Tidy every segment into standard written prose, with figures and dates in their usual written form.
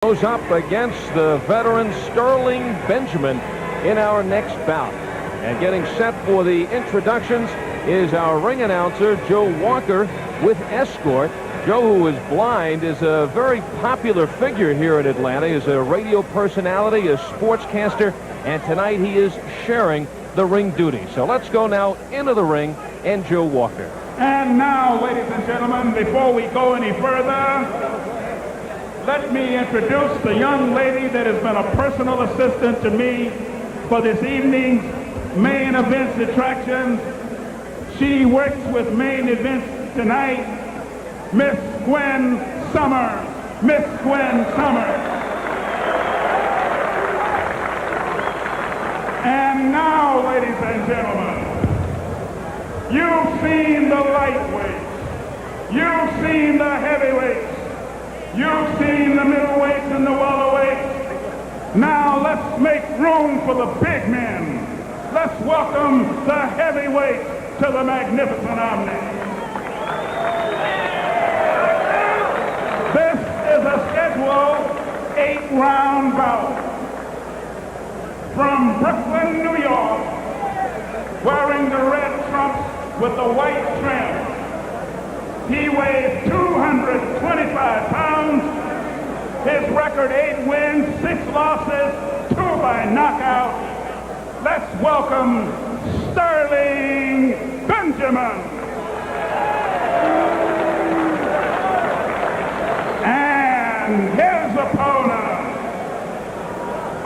Goes up against the veteran Sterling Benjamin in our next bout. And getting set for the introductions is our ring announcer, Joe Walker, with escort. Joe, who is blind, is a very popular figure here in Atlanta. He's a radio personality, a sportscaster, and tonight he is sharing the ring duty. So let's go now into the ring and Joe Walker. And now, ladies and gentlemen, before we go any further, let me introduce the young lady that has been a personal assistant to me for this evening's main events attraction. She works with main events tonight, Miss Gwen Summers. Miss Gwen Summers. And now, ladies and gentlemen, you've seen the lightweights, you've seen the heavyweights, you've seen the middleweights and the welterweights. Now let's make room for the big men. Let's welcome the heavyweights to the magnificent omni. This is a scheduled 8-round bout. From Brooklyn, New York, wearing the red trunks with the white trim. He weighs 225 pounds. His record 8 wins, 6 losses, 2 by knockout. Let's welcome Sterling Benjamin. And his opponent,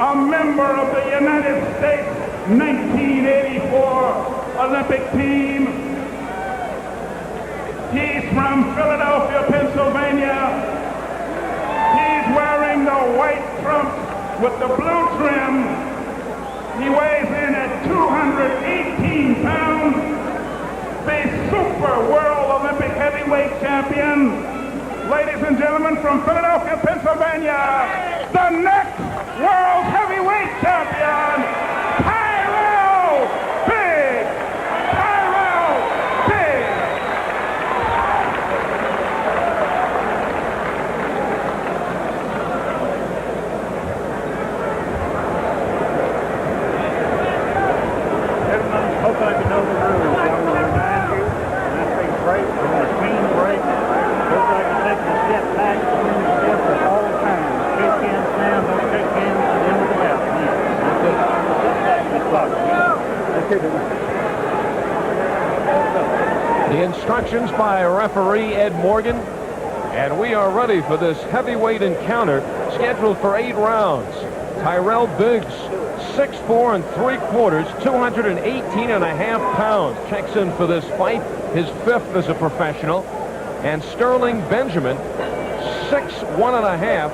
a member of the United States 1984 Olympic team. He's from Philadelphia, Pennsylvania. He's wearing the white trunks with the blue trim. He weighs in at 218 pounds. The Super World Olympic Heavyweight Champion. Ladies and gentlemen, from Philadelphia, Pennsylvania, the next World Heavyweight Champion, Tyrell Big. Tyrell Big. Gentlemen, hope I can know the rules. I want to remind you, when I say break, we're going to clean break. Hope I can take a step back, clean the steps at all times. Shake hands now, don't shake hands at the end of the bout. The instructions by referee Ed Morgan, and we are ready for this heavyweight encounter scheduled for 8 rounds. Tyrell Biggs, 6'4" and 3/4, 218.5 pounds, checks in for this fight, his 5th as a professional. And Sterling Benjamin, 6'1½",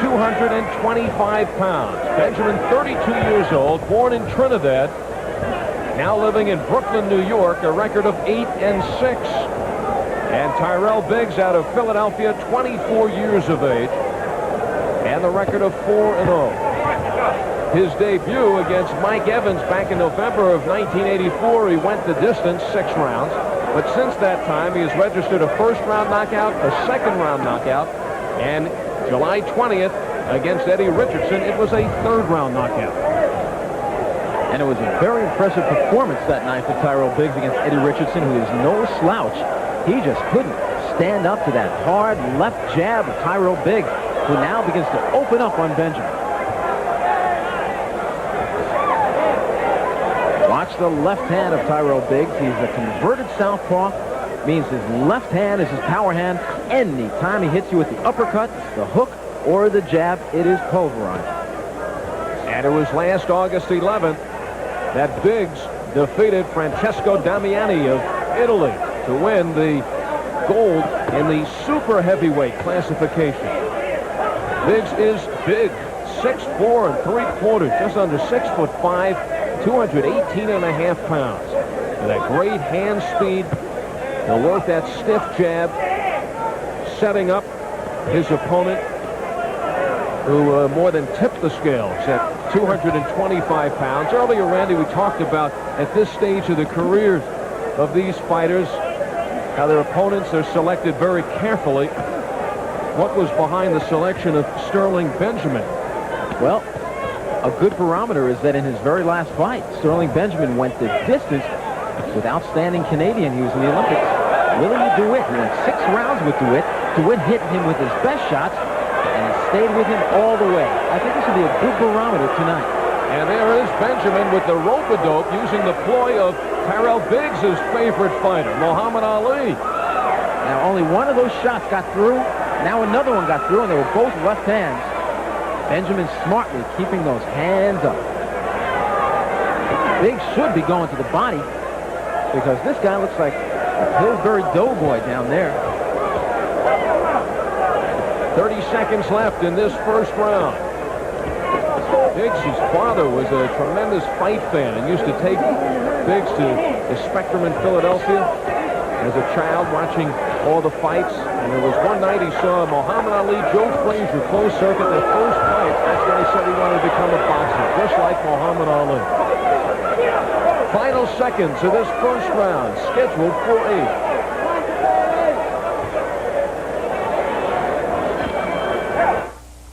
225 pounds. Benjamin, 32 years old, born in Trinidad, now living in Brooklyn, New York, a record of 8-6. And Tyrell Biggs out of Philadelphia, 24 years of age, and the record of 4-0. His debut against Mike Evans back in November of 1984, he went the distance, 6 rounds. But since that time, he has registered a 1st-round knockout, a 2nd-round knockout, and July 20th against Eddie Richardson, it was a 3rd-round knockout. And it was a very impressive performance that night for Tyrell Biggs against Eddie Richardson, who is no slouch. He just couldn't stand up to that hard left jab of Tyrell Biggs, who now begins to open up on Benjamin. Watch the left hand of Tyrell Biggs. He's a converted southpaw. Means his left hand is his power hand. Anytime he hits you with the uppercut, the hook, or the jab, it is pulverized. And it was last August 11th that Biggs defeated Francesco Damiani of Italy to win the gold in the super heavyweight classification. Biggs is big, 6'4" and 3/4, just under 6'5", 218.5 pounds. With that great hand speed, he'll work that stiff jab, setting up his opponent, who more than tipped the scales at 225 pounds. Earlier, Randy, we talked about at this stage of the careers of these fighters, how their opponents are selected very carefully. what was behind the selection of Sterling Benjamin? Well, a good barometer is that in his very last fight, Sterling Benjamin went the distance with outstanding Canadian. He was in the Olympics. Willie DeWitt, he went 6 rounds with DeWitt. DeWitt hit him with his best shots, and he stayed with him all the way. I think this will be a good barometer tonight. And there is Benjamin with the rope-a-dope using the ploy of Tyrell Biggs' favorite fighter, Muhammad Ali. Now, only one of those shots got through. Now another one got through, and they were both left hands. Benjamin smartly keeping those hands up. Biggs should be going to the body because this guy looks like a Pillsbury Doughboy down there. 30 seconds left in this first round. Biggs' father was a tremendous fight fan and used to take Biggs to the Spectrum in Philadelphia as a child, watching all the fights. And there was one night he saw Muhammad Ali, Joe Frazier, close circuit, their first fight. That's when he said he wanted to become a boxer, just like Muhammad Ali. Final seconds of this first round, scheduled for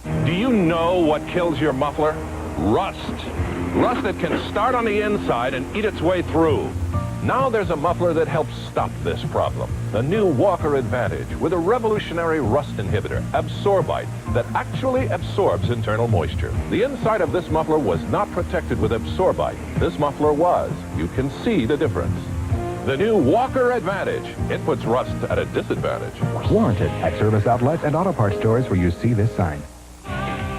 8. Do you know what kills your muffler? Rust. Rust that can start on the inside and eat its way through. Now there's a muffler that helps stop this problem. The new Walker Advantage with a revolutionary rust inhibitor, Absorbite, that actually absorbs internal moisture. The inside of this muffler was not protected with Absorbite. This muffler was. You can see the difference. The new Walker Advantage. It puts rust at a disadvantage. Warranted at service outlets and auto parts stores where you see this sign.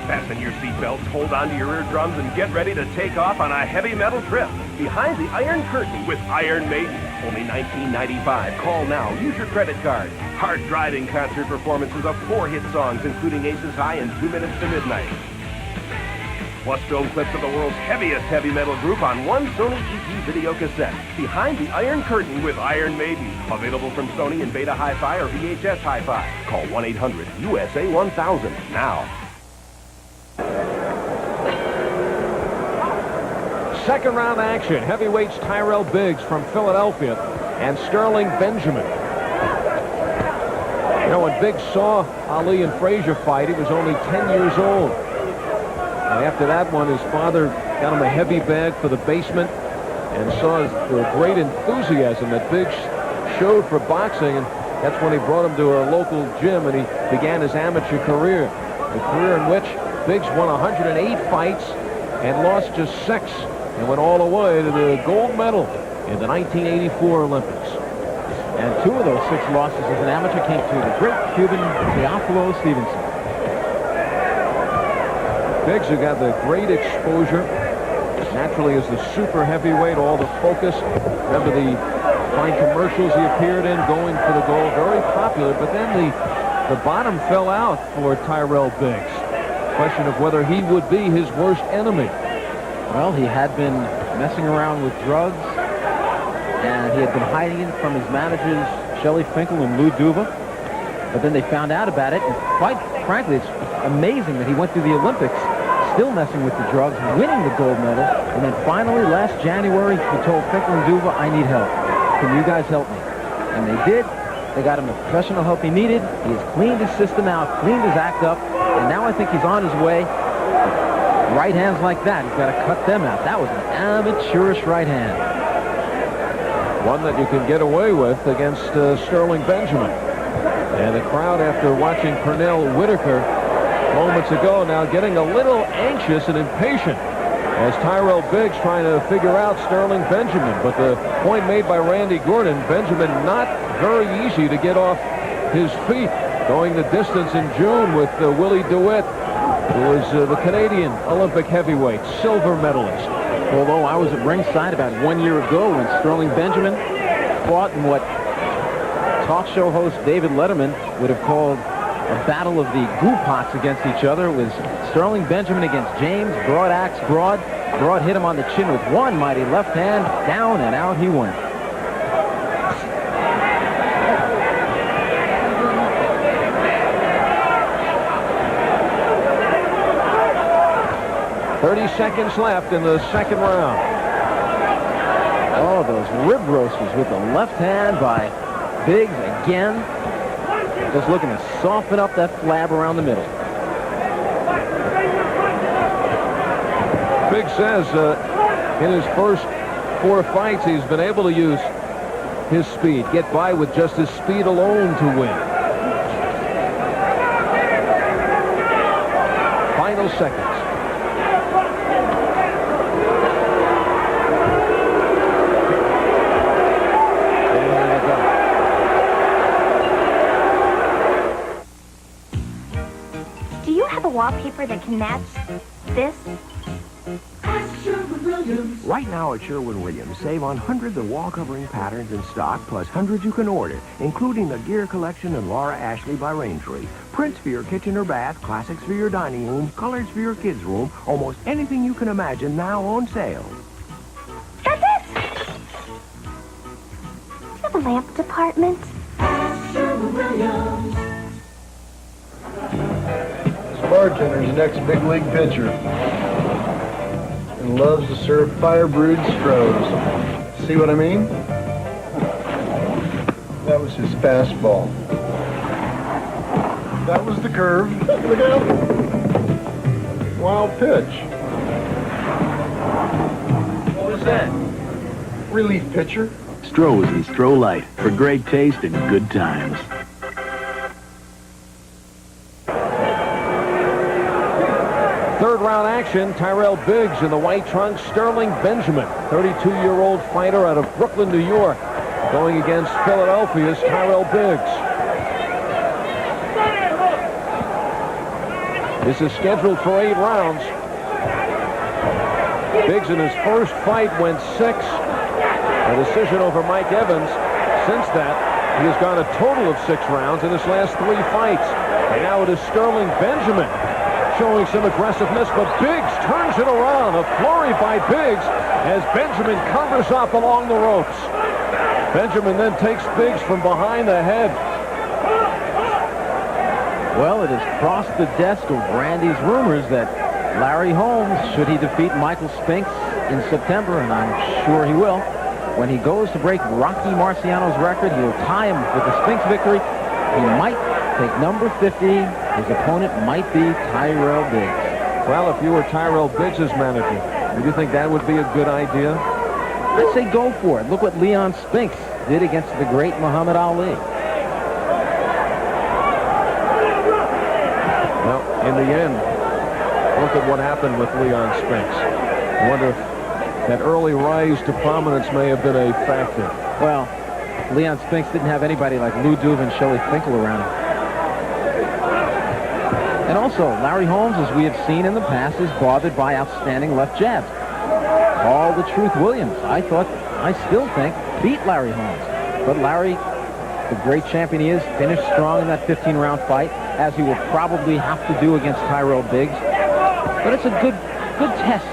Fasten your seatbelts, hold on to your eardrums, and get ready to take off on a heavy metal trip behind the Iron Curtain with Iron Maiden. Only $19.95. Call now. Use your credit card. Hard-driving concert performances of 4 hit songs, including Aces High and 2 Minutes to Midnight. Plus film clips of the world's heaviest heavy metal group on one Sony EP video cassette. Behind the Iron Curtain with Iron Maiden. Available from Sony and Beta Hi-Fi or VHS Hi-Fi. Call 1-800-USA-1000 now. Second round action. Heavyweights Tyrell Biggs from Philadelphia and Sterling Benjamin. You know, when Biggs saw Ali and Frazier fight, he was only 10 years old. And after that one, his father got him a heavy bag for the basement and saw the great enthusiasm that Biggs showed for boxing. And that's when he brought him to a local gym and he began his amateur career. A career in which Biggs won 108 fights and lost just 6. And went all the way to the gold medal in the 1984 Olympics. And 2 of those 6 losses as an amateur came to the great Cuban Teofilo Stevenson. Biggs, who got the great exposure, naturally as the super heavyweight, all the focus. Remember the fine commercials he appeared in, going for the gold, very popular. But then the bottom fell out for Tyrell Biggs. Question of whether he would be his worst enemy. Well, he had been messing around with drugs, and he had been hiding it from his managers, Shelley Finkel and Lou Duva. But then they found out about it, and quite frankly, it's amazing that he went through the Olympics still messing with the drugs, winning the gold medal, and then finally, last January, he told Finkel and Duva, I need help. Can you guys help me? And they did. They got him the professional help he needed. He has cleaned his system out, cleaned his act up, and now I think he's on his way. Right hands like that, he's got to cut them out. That was an amateurish right hand. One that you can get away with against Sterling Benjamin. And the crowd, after watching Pernell Whitaker moments ago, now getting a little anxious and impatient as Tyrell Biggs trying to figure out Sterling Benjamin. But the point made by Randy Gordon, Benjamin not very easy to get off his feet, going the distance in June with Willie DeWitt, who was the Canadian Olympic heavyweight, silver medalist. Although I was at ringside about 1 year ago when Sterling Benjamin fought in what talk show host David Letterman would have called a battle of the goo pots against each other. It was Sterling Benjamin against James Broad Axe Broad. Broad hit him on the chin with one mighty left hand. Down and out he went. 30 seconds left in the second round. Oh, those rib roasters with the left hand by Biggs again. Just looking to soften up that flab around the middle. Biggs says in his first 4 fights, he's been able to use his speed, get by with just his speed alone to win. Final seconds. Do you have a wallpaper that can match this? Right now at Sherwin-Williams, save on hundreds of wall covering patterns in stock, plus hundreds you can order, including the Gear Collection and Laura Ashley by Rangeley. Prints for your kitchen or bath, classics for your dining room, colors for your kids' room, almost anything you can imagine now on sale. That's it! Do you have a lamp department? This bartender's the next big league pitcher. And loves to serve fire-brewed Strohs. See what I mean? That was his fastball. That was the curve. Look out. Wild pitch. What was that? Relief pitcher. Strohs and Stroh Light for great taste and good times. Third round action, Tyrell Biggs in the white trunks, Sterling Benjamin, 32-year-old fighter out of Brooklyn, New York, going against Philadelphia's Tyrell Biggs. This is scheduled for 8 rounds. Biggs in his first fight went 6, a decision over Mike Evans. Since that, he has gone a total of 6 rounds in his last 3 fights. And now it is Sterling Benjamin showing some aggressiveness, but Biggs turns it around. A flurry by Biggs as Benjamin covers up along the ropes. Benjamin then takes Biggs from behind the head. Well, it has crossed the desk of Randy's rumors that Larry Holmes, should he defeat Michael Spinks in September, and I'm sure he will, when he goes to break Rocky Marciano's record, he'll tie him with the Spinks victory. He might take number 50. His opponent might be Tyrell Biggs. Well, if you were Tyrell Biggs' manager, would you think that would be a good idea? I'd say go for it. Look what Leon Spinks did against the great Muhammad Ali. Well, in the end, look at what happened with Leon Spinks. I wonder if that early rise to prominence may have been a factor. Well, Leon Spinks didn't have anybody like Lou Duve and Shelley Finkel around him. And also, Larry Holmes, as we have seen in the past, is bothered by outstanding left jabs. All the Truth Williams, I still think, beat Larry Holmes. But Larry, the great champion he is, finished strong in that 15-round fight, as he will probably have to do against Tyrell Biggs. But it's a good test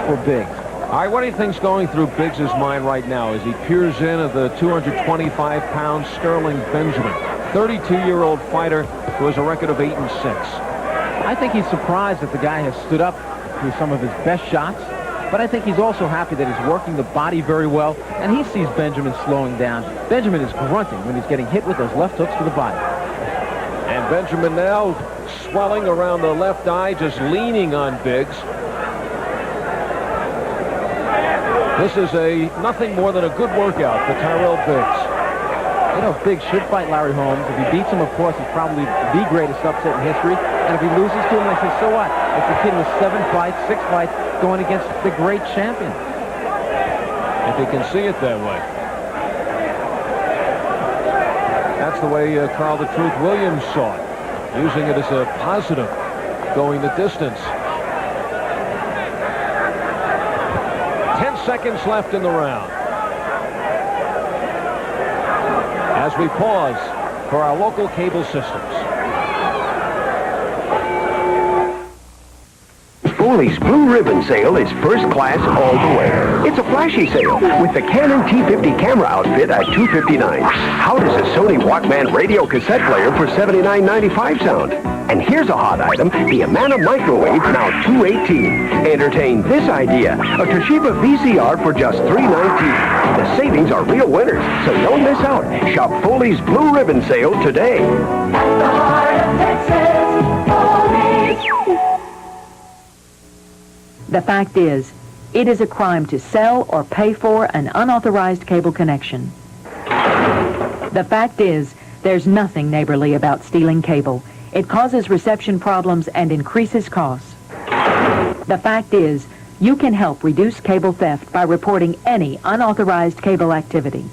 for Biggs. All right, what do you think's going through Biggs' mind right now as he peers in at the 225-pound Sterling Benjamin, 32-year-old fighter who has a record of 8-6? I think he's surprised that the guy has stood up to some of his best shots, but I think he's also happy that he's working the body very well, and he sees Benjamin slowing down. Benjamin is grunting when he's getting hit with those left hooks to the body. And Benjamin now swelling around the left eye, just leaning on Biggs. This is nothing more than a good workout for Tyrell Biggs. You know, Biggs should fight Larry Holmes. If he beats him, of course, it's probably the greatest upset in history. And if he loses to him, they say, so what? It's a kid with 7 fights, 6 fights, going against the great champion. If he can see it that way. That's the way Carl the Truth Williams saw it, using it as a positive, going the distance. 10 seconds left in the round. As we pause for our local cable systems. Foley's Blue Ribbon Sale is first class all the way. It's a flashy sale with the Canon T50 camera outfit at $259. How does a Sony Walkman radio cassette player for $79.95 sound? And here's a hot item, the Amana microwave, now $2.18. Entertain this idea, a Toshiba VCR for just $3.19. The savings are real winners, so don't miss out. Shop Foley's Blue Ribbon Sale today. At the heart of Texas, Foley's. The fact is, it is a crime to sell or pay for an unauthorized cable connection. The fact is, there's nothing neighborly about stealing cable. It causes reception problems and increases costs. The fact is, you can help reduce cable theft by reporting any unauthorized cable activity.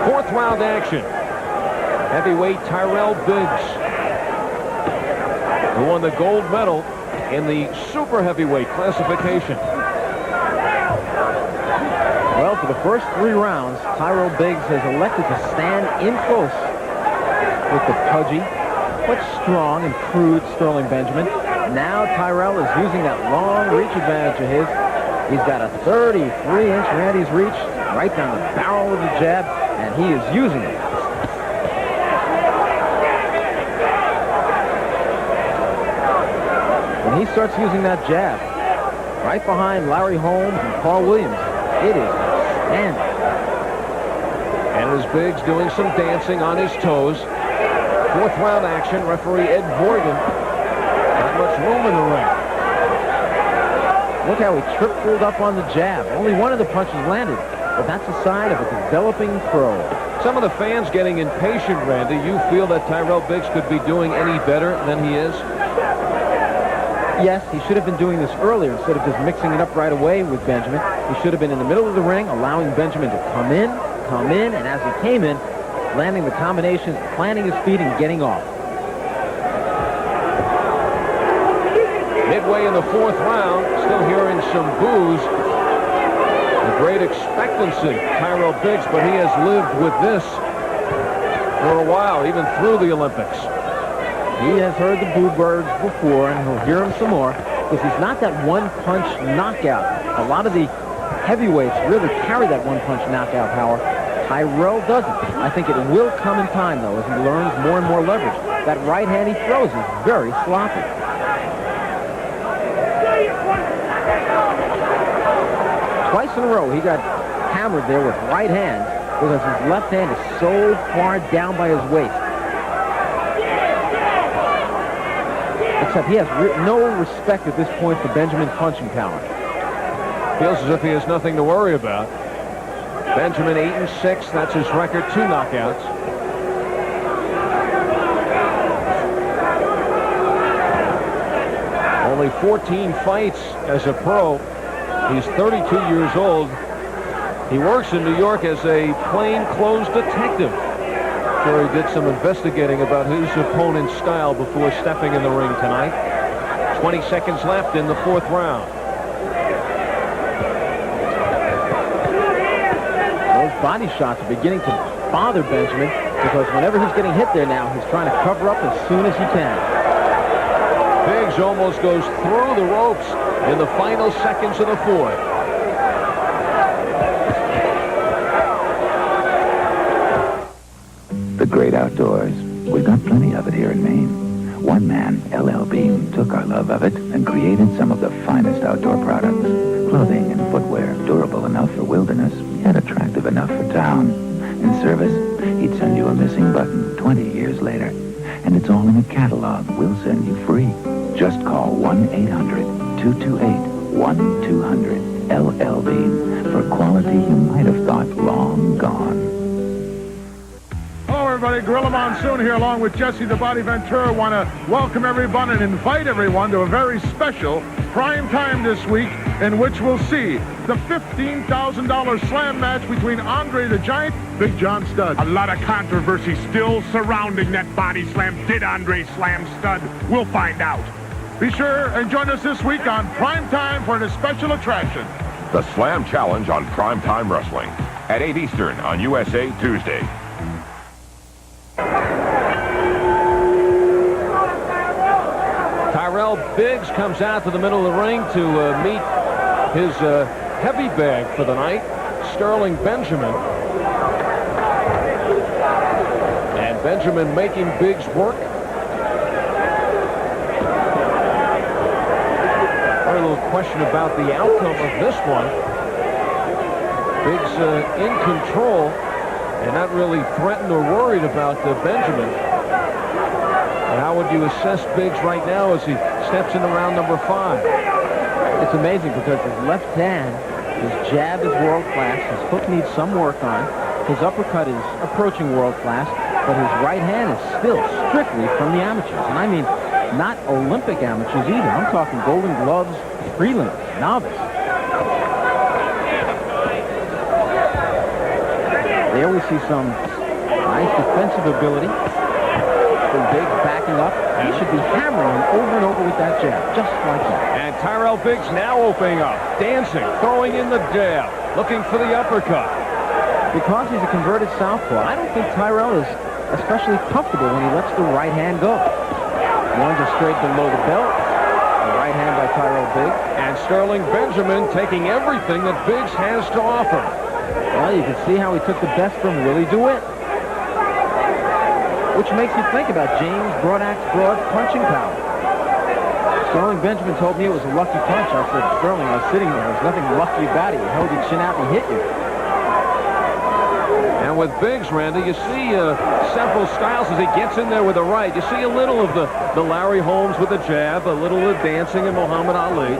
Fourth round action. Heavyweight Tyrell Biggs, who won the gold medal in the super heavyweight classification. Well, for the first 3 rounds, Tyrell Biggs has elected to stand in close with the pudgy but strong and crude Sterling Benjamin. Now Tyrell is using that long reach advantage of his. He's got a 33-inch Randy's reach right down the barrel of the jab, and he is using it. When he starts using that jab, right behind Larry Holmes and Paul Williams, it is standing. And as Biggs doing some dancing on his toes. Fourth round action, referee Ed Morgan. Not much room in the ring. Look how he tripled up on the jab. Only one of the punches landed, but that's a sign of a developing pro. Some of the fans getting impatient, Randy. You feel that Tyrell Biggs could be doing any better than he is? Yes, he should have been doing this earlier instead of just mixing it up right away with Benjamin. He should have been in the middle of the ring, allowing Benjamin to come in, and as he came in, landing the combinations, planting his feet, and getting off. Midway in the fourth round, still hearing some boos. A great expectancy, Tyrell Biggs, but he has lived with this for a while, even through the Olympics. He has heard the boo birds before, and he'll hear them some more, because he's not that one-punch knockout. A lot of the heavyweights really carry that one-punch knockout power. Tyrell doesn't. I think it will come in time, though, as he learns more and more leverage. That right hand he throws is very sloppy. Twice in a row, he got hammered there with right hand because his left hand is so far down by his waist. Except he has no respect at this point for Benjamin's punching power. Feels as if he has nothing to worry about. Benjamin 8-6, that's his record, 2 knockouts. Only 14 fights as a pro. He's 32 years old. He works in New York as a plainclothes detective. Sure, he did some investigating about his opponent's style before stepping in the ring tonight. 20 seconds left in the fourth round. Those body shots are beginning to bother Benjamin because whenever he's getting hit there now, he's trying to cover up as soon as he can. Biggs almost goes through the ropes in the final seconds of the fourth. The great outdoors. We've got plenty of it here in Maine. One man, L.L. Bean, took our love of it and created some of the finest outdoor products. Clothing and footwear, durable enough for wilderness, yet attractive enough for town. In service, he'd send you a missing button 20 years later. And it's all in a catalog we'll send you free. Just call 1-800-228-1200. L.L. Bean for quality you might have thought long gone. Hello, everybody. Gorilla Monsoon here, along with Jesse the Body Ventura. Want to welcome everyone and invite everyone to a very special prime time this week in which we'll see the $15,000 slam match between Andre the Giant, Big John Studd. A lot of controversy still surrounding that body slam. Did Andre slam Studd? We'll find out. Be sure and join us this week on Prime Time for a special attraction. The Slam Challenge on Primetime Wrestling at 8 Eastern on USA Tuesday. Tyrell Biggs comes out to the middle of the ring to meet his heavy bag for the night, Sterling Benjamin. And Benjamin making Biggs work. A little question about the outcome of this one. Biggs in control and not really threatened or worried about Benjamin. And how would you assess Biggs right now as he steps into round number 5? It's amazing because his left hand, his jab is world class, his hook needs some work on, his uppercut is approaching world class, but his right hand is still strictly from the amateurs. And I mean, not Olympic amateurs either. I'm talking Golden Gloves, prelims, novice. There we see some nice defensive ability from Biggs backing up. He should be hammering him over and over with that jab, just like that. And Tyrell Biggs now opening up, dancing, throwing in the jab, looking for the uppercut. Because he's a converted southpaw, I don't think Tyrell is especially comfortable when he lets the right hand go. One's are straight below the belt. The right hand by Tyrell Biggs. And Sterling Benjamin taking everything that Biggs has to offer. Well, you can see how he took the best from Willie DeWitt. Which makes you think about James Broadac's broad punching power. Sterling Benjamin told me it was a lucky punch. I said, Sterling, I was sitting there. There's nothing lucky about it. He held your chin out and he hit you. And with Biggs, Randy, you see several styles as he gets in there with the right. You see a little of the Larry Holmes with the jab, a little of dancing in Muhammad Ali,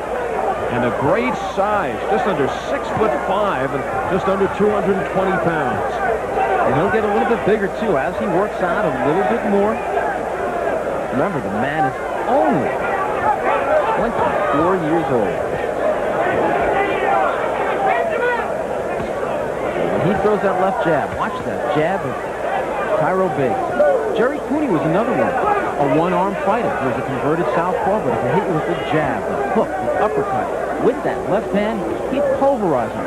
and a great size, just under 6'5" and just under 220 pounds. And he'll get a little bit bigger, too, as he works out a little bit more. Remember, the man is only 24 years old. He throws that left jab. Watch that jab of Tyrell Biggs. Jerry Cooney was another one. A one-arm fighter. He was a converted southpaw, but he could hit you with the jab, the hook, the uppercut. With that left hand, he'd pulverize him.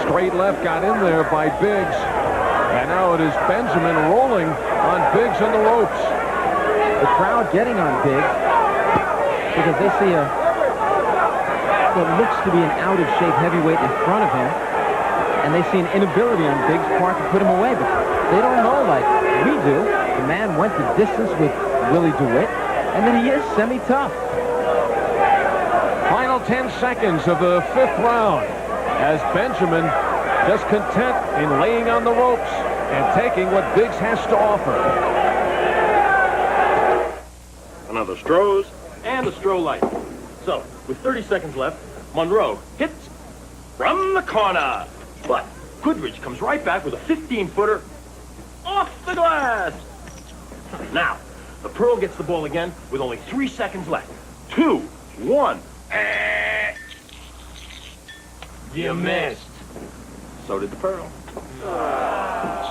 Straight left got in there by Biggs. And now it is Benjamin rolling on Biggs on the ropes. The crowd getting on Biggs because they see what looks to be an out-of-shape heavyweight in front of him, and they see an inability on Biggs' part to put him away, but they don't know like we do. The man went the distance with Willie DeWitt, and then he is semi-tough. Final 10 seconds of the 5th round as Benjamin just content in laying on the ropes and taking what Biggs has to offer. Another Strohs and a Stroh Light. So, with 30 seconds left, Monroe hits from the corner. But Goodrich comes right back with a 15-footer off the glass. Now, the Pearl gets the ball again with only 3 seconds left. 2, 1. You missed. So did the Pearl.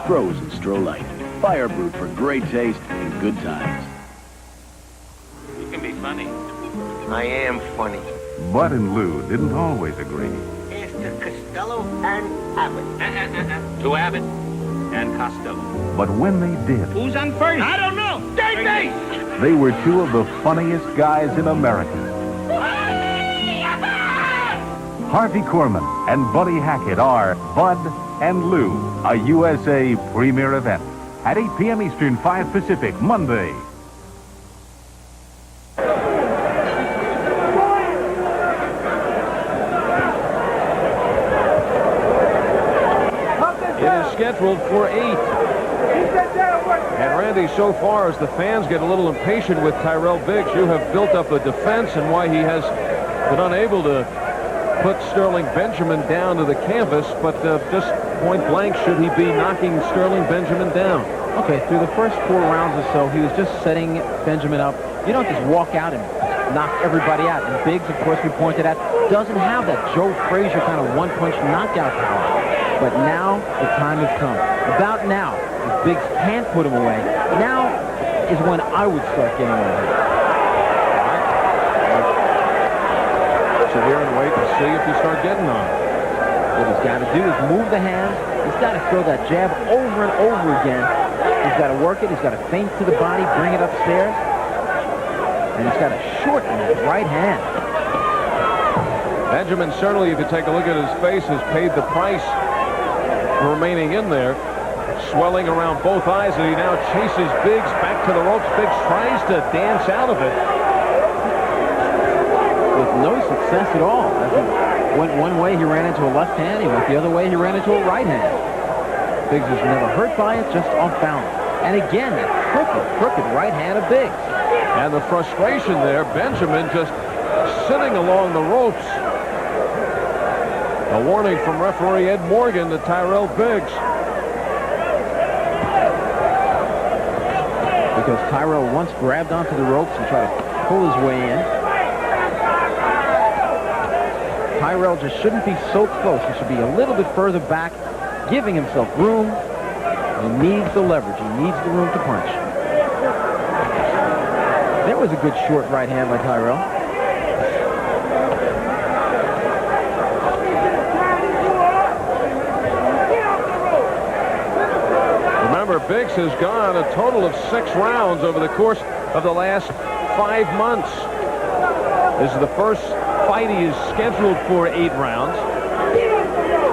Strohs and Stroh Light. Fire brewed for great taste and good times. You can be funny. I am funny. Bud and Lou didn't always agree. After Costello and Abbott. To Abbott and Costello. But when they did, Who's on first? I don't know. Dave! they were two of the funniest guys in America. Harvey Korman and Buddy Hackett are Bud and Lou, a USA premiere event at 8 p.m. Eastern, 5 Pacific, Monday. Scheduled for 8. And Randy, so far as the fans get a little impatient with Tyrell Biggs, you have built up a defense and why he has been unable to put Sterling Benjamin down to the canvas, but just point blank, should he be knocking Sterling Benjamin down? Okay, through the first 4 rounds or so, he was just setting Benjamin up. You don't just walk out and knock everybody out. And Biggs, of course, we pointed out, doesn't have that Joe Frazier kind of one-punch knockout power. But now the time has come. About now, if Biggs can't put him away, now is when I would start getting on him. Sit here and wait and see if you start getting on him. What he's got to do is move the hands. He's got to throw that jab over and over again He's got to work it. He's got to feint to the body, bring it upstairs. And he's got to shorten that right hand. Benjamin, certainly, if you take a look at his face, has paid the price for remaining in there. Swelling around both eyes, and he now chases Biggs back to the ropes. Biggs tries to dance out of it. With no success at all. As he went one way, he ran into a left hand. He went the other way, he ran into a right hand. Biggs was never hurt by it, just off balance. And again, that crooked right hand of Biggs. And the frustration there, Benjamin just sitting along the ropes. A warning from referee Ed Morgan to Tyrell Biggs. Because Tyrell once grabbed onto the ropes and tried to pull his way in. Tyrell just shouldn't be so close. He should be a little bit further back, giving himself room. He needs the leverage. He needs the room to punch. There was a good short right hand by Tyrell. Remember, Biggs has gone a total of 6 rounds over the course of the last 5 months. This is the first fight he is scheduled for 8 rounds.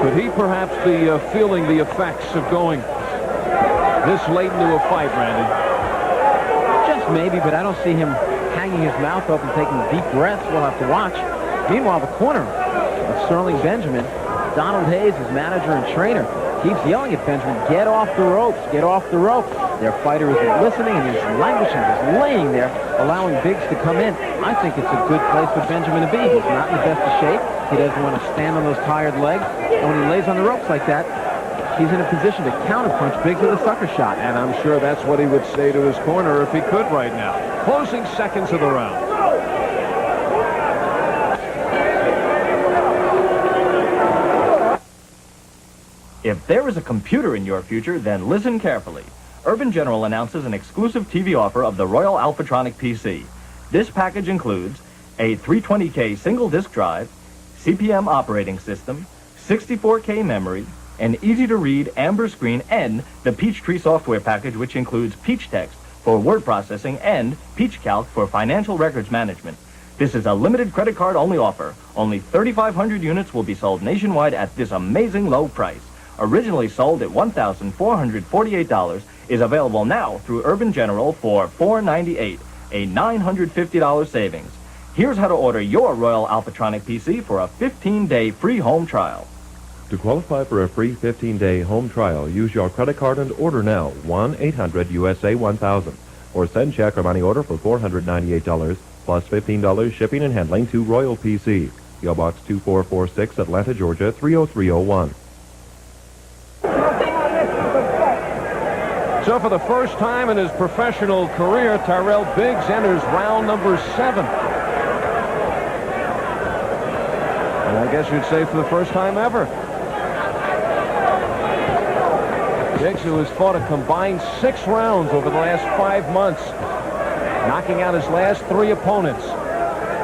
Could he perhaps be feeling the effects of going this late into a fight, Randy? Just maybe, but I don't see him hanging his mouth open, taking deep breaths. We'll have to watch. Meanwhile, the corner of Sterling Benjamin, Donald Hayes, his manager and trainer, keeps yelling at Benjamin, get off the ropes, get off the ropes. Their fighter isn't listening, and he's languishing, just laying there, allowing Biggs to come in. I think it's a good place for Benjamin to be. He's not in the best of shape. He doesn't want to stand on those tired legs. And when he lays on the ropes like that, he's in a position to counterpunch Biggs with a sucker shot. And I'm sure that's what he would say to his corner if he could right now. Closing seconds of the round. If there is a computer in your future, then listen carefully. Urban General announces an exclusive TV offer of the Royal Alphatronic PC. This package includes a 320K single disk drive, CPM operating system, 64K memory, an easy-to-read amber screen, and the Peachtree software package, which includes Peach Text for word processing and Peach Calc for financial records management. This is a limited credit card only offer. Only 3,500 units will be sold nationwide at this amazing low price. Originally sold at $1,448, is available now through Urban General for $498, a $950 savings. Here's how to order your Royal Alphatronic PC for a 15-day free home trial. To qualify for a free 15-day home trial, use your credit card and order now, 1-800-USA-1000, or send check or money order for $498, plus $15 shipping and handling to Royal PC. P.O. Box 2446, Atlanta, Georgia, 30301. So for the first time in his professional career, Tyrell Biggs enters round number 7. And I guess you'd say for the first time ever. Biggs, who has fought a combined 6 rounds over the last 5 months, knocking out his last 3 opponents.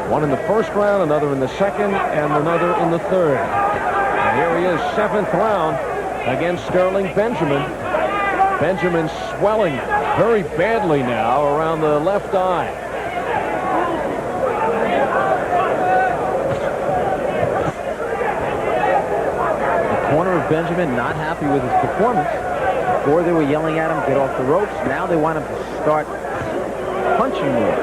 One in the first round, another in the second, and another in the third. And here he is, 7th round against Sterling Benjamin. Benjamin swelling very badly now around the left eye. The corner of Benjamin not happy with his performance. Before they were yelling at him, get off the ropes. Now they want him to start punching more.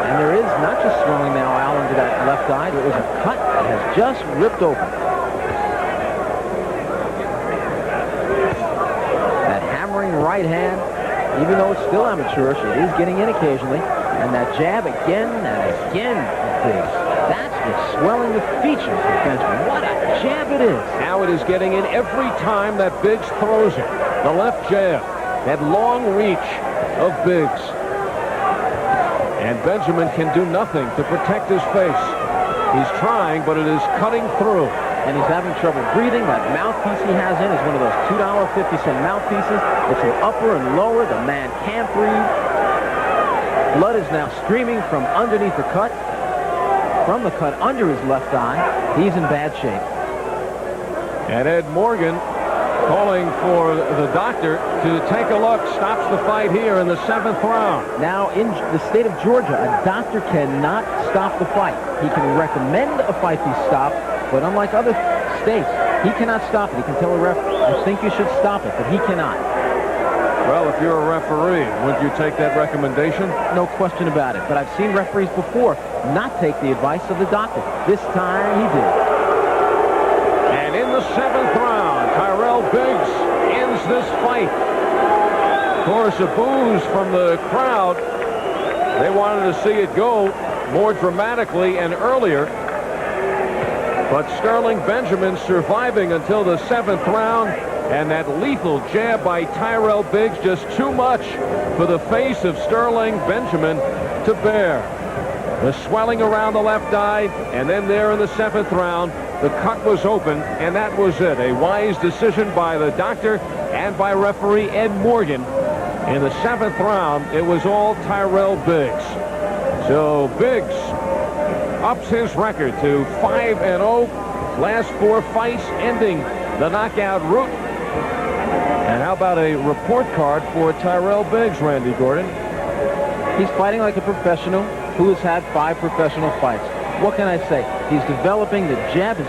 And there is not just swelling now out under that left eye. There is a cut that has just ripped open. Right hand, even though it's still amateurish, it is getting in occasionally. And that jab again and again. That's what's swelling the features of Benjamin. What a jab it is. Now it is getting in every time that Biggs throws it. The left jab, that long reach of Biggs. And Benjamin can do nothing to protect his face. He's trying, but it is cutting through. And he's having trouble breathing. That mouthpiece he has in is one of those $2.50 mouthpieces. It's an upper and lower. The man can't breathe. Blood is now streaming from underneath the cut. From the cut under his left eye. He's in bad shape. And Ed Morgan calling for the doctor to take a look. Stops the fight here in the 7th round. Now, in the state of Georgia, a doctor cannot stop the fight. He can recommend a fight be stopped, but unlike other states, he cannot stop it. He can tell a ref, I think you should stop it, but he cannot. Well, if you're a referee, would you take that recommendation? No question about it. But I've seen referees before not take the advice of the doctor. This time he did. And in the 7th round, Tyrell Biggs ends this fight. Of course, a boos from the crowd. They wanted to see it go more dramatically and earlier. But Sterling Benjamin surviving until the 7th round. And that lethal jab by Tyrell Biggs, just too much for the face of Sterling Benjamin to bear. The swelling around the left eye, and then there in the 7th round, the cut was open, and that was it. A wise decision by the doctor and by referee Ed Morgan. In the 7th round, it was all Tyrell Biggs. So Biggs ups his record to 5-0. Last 4 fights ending the knockout route. And how about a report card for Tyrell Biggs, Randy Gordon? He's fighting like a professional who has had 5 professional fights. What can I say? He's developing. The jab is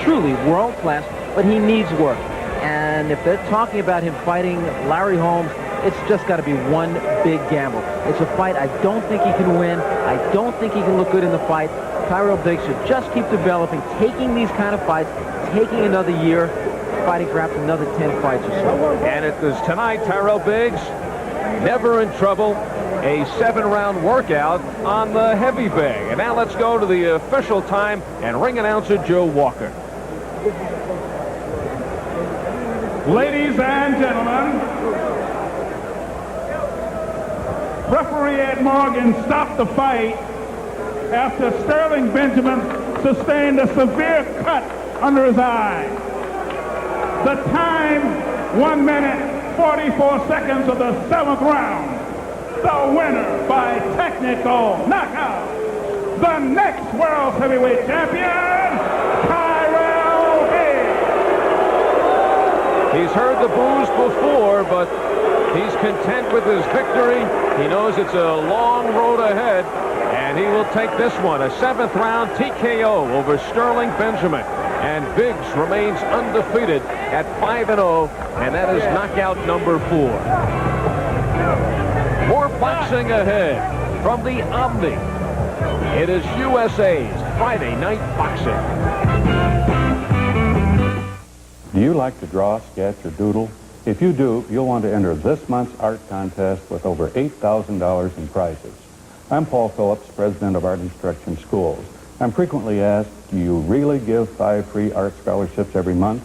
truly world class, but he needs work. And if they're talking about him fighting Larry Holmes, it's just got to be one big gamble. It's a fight I don't think he can win. I don't think he can look good in the fight. Tyrell Biggs should just keep developing, taking these kind of fights, taking another year, fighting perhaps another 10 fights or so. And it is tonight, Tyrell Biggs, never in trouble, a 7-round workout on the heavy bag. And now let's go to the official time and ring announcer Joe Walker. Ladies and gentlemen, referee Ed Morgan stopped the fight after Sterling Benjamin sustained a severe cut under his eye. The time, 1 minute, 44 seconds of the 7th round. The winner by technical knockout, the next world heavyweight champion, Tyrell Biggs. He's heard the boos before, but he's content with his victory. He knows it's a long road ahead, and he will take this one, a 7th round TKO over Sterling Benjamin. And Biggs remains undefeated at 5-0, and that is knockout number 4. More boxing ahead from the Omni. It is USA's Friday Night Boxing. Do you like to draw, sketch, or doodle? If you do, you'll want to enter this month's art contest with over $8,000 in prizes. I'm Paul Phillips, president of Art Instruction Schools. I'm frequently asked, do you really give 5 free art scholarships every month?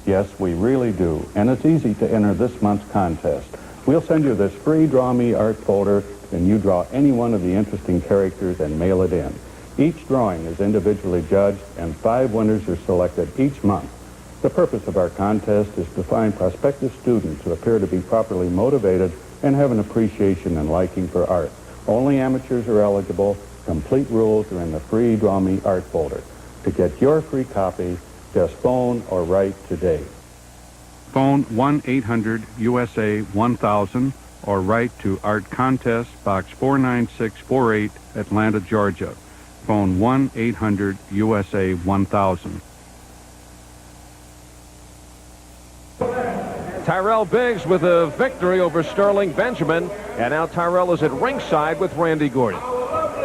Yes, we really do, and it's easy to enter this month's contest. We'll send you this free Draw Me art folder, and you draw any one of the interesting characters and mail it in. Each drawing is individually judged, and 5 winners are selected each month. The purpose of our contest is to find prospective students who appear to be properly motivated and have an appreciation and liking for art. Only amateurs are eligible. Complete rules are in the free Draw Me art folder. To get your free copy, just phone or write today. Phone 1-800-USA-1000 or write to Art Contest, Box 49648, Atlanta, Georgia. Phone 1-800-USA-1000. Tyrell Biggs with a victory over Sterling Benjamin, and now Tyrell is at ringside with Randy Gordon.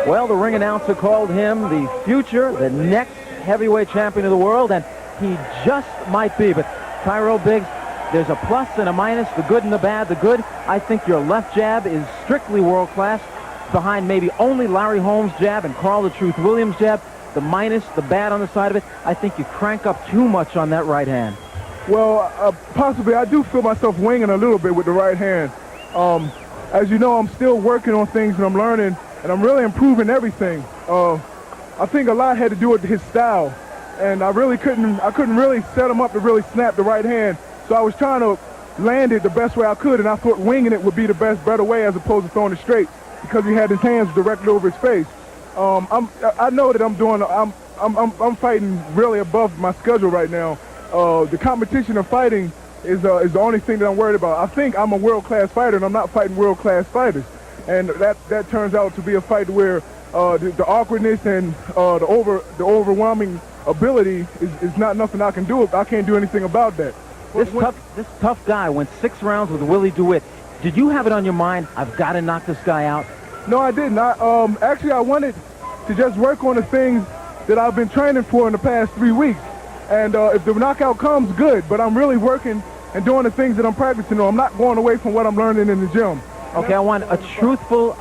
Well, the ring announcer called him the future, the next heavyweight champion of the world, and he just might be. But Tyrell Biggs, there's a plus and a minus, the good and the bad. The good, I think your left jab is strictly world-class, behind maybe only Larry Holmes' jab and Carl the Truth Williams' jab. The minus, the bad on the side of it, I think you crank up too much on that right hand. Well, possibly I do feel myself winging a little bit with the right hand. As you know, I'm still working on things and I'm learning, and I'm really improving everything. I think a lot had to do with his style, and I couldn't really set him up to really snap the right hand. So I was trying to land it the best way I could, and I thought winging it would be the better way as opposed to throwing it straight, because he had his hands directly over his face. I know that I'm fighting really above my schedule right now. The competition of fighting is the only thing that I'm worried about. I think I'm a world-class fighter, and I'm not fighting world-class fighters. And that turns out to be a fight where the awkwardness and the overwhelming ability is not nothing I can do. I can't do anything about that. This tough guy went 6 rounds with Willie DeWitt. Did you have it on your mind, I've got to knock this guy out? No, I didn't. Actually, I wanted to just work on the things that I've been training for in the past 3 weeks. And if the knockout comes, good. But I'm really working and doing the things that I'm practicing on. I'm not going away from what I'm learning in the gym. Okay, I want a truthful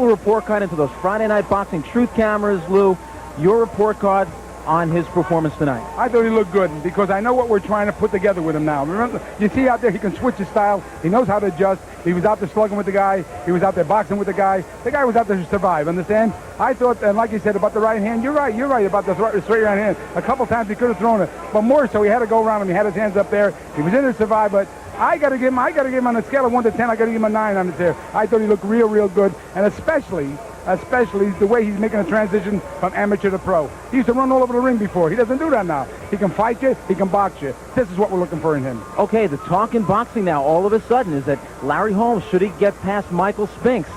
report card into those Friday Night Boxing Truth cameras, Lou. Your report card on his performance tonight. I thought he looked good because I know what we're trying to put together with him now. Remember, you see out there, he can switch his style. He knows how to adjust. He was out there slugging with the guy. He was out there boxing with the guy. The guy was out there to survive, understand? I thought, and like you said about the right hand, you're right about the straight right hand. A couple times he could have thrown it, but more so he had to go around him. He had his hands up there. He was in to survive, but I got to give him on a scale of 1 to 10, I got to give him a 9 on the there. I thought he looked real good, and especially the way he's making a transition from amateur to pro. He used to run all over the ring before. He doesn't do that now. He can fight you. He can box you. This is what we're looking for in him. Okay, the talk in boxing now all of a sudden is that Larry Holmes, should he get past Michael Spinks,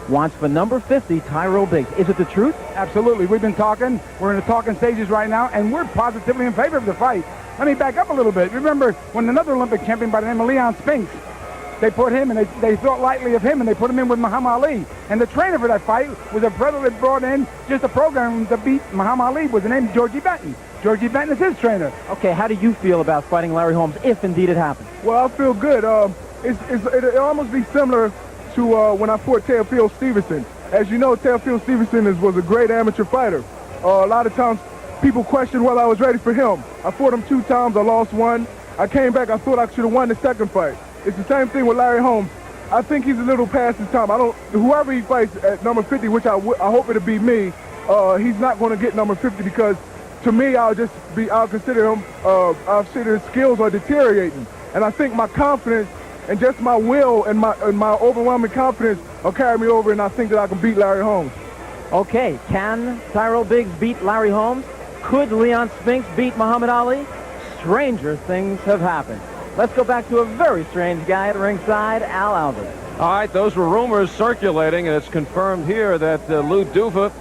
wants for number 50, Tyrell Biggs. Is it the truth? Absolutely. We've been talking. We're in the talking stages right now, and we're positively in favor of the fight. Let me back up a little bit. Remember when another Olympic champion by the name of Leon Spinks, they put him, and they thought lightly of him, and they put him in with Muhammad Ali. And the trainer for that fight was a brother that brought in just a program to beat Muhammad Ali, was the name Georgie Benton. Georgie Benton is his trainer. Okay, how do you feel about fighting Larry Holmes, if indeed it happens? Well, I feel good. It'll almost be similar to when I fought Teofilo Stevenson. As you know, Teofilo Stevenson was a great amateur fighter. A lot of times, people question whether I was ready for him. I fought him 2 times. I lost 1. I came back. I thought I should have won the second fight. It's the same thing with Larry Holmes. I think he's a little past his time. Whoever he fights at number 50, which I hope it'll be me, he's not going to get number 50 because, to me, I'll consider him, I'll consider his skills are deteriorating. And I think my confidence and just my will and my overwhelming confidence will carry me over, and I think that I can beat Larry Holmes. Okay, can Tyrell Biggs beat Larry Holmes? Could Leon Spinks beat Muhammad Ali? Stranger things have happened. Let's go back to a very strange guy at ringside, Al Albert. All right, those were rumors circulating, and it's confirmed here that Lou Dufa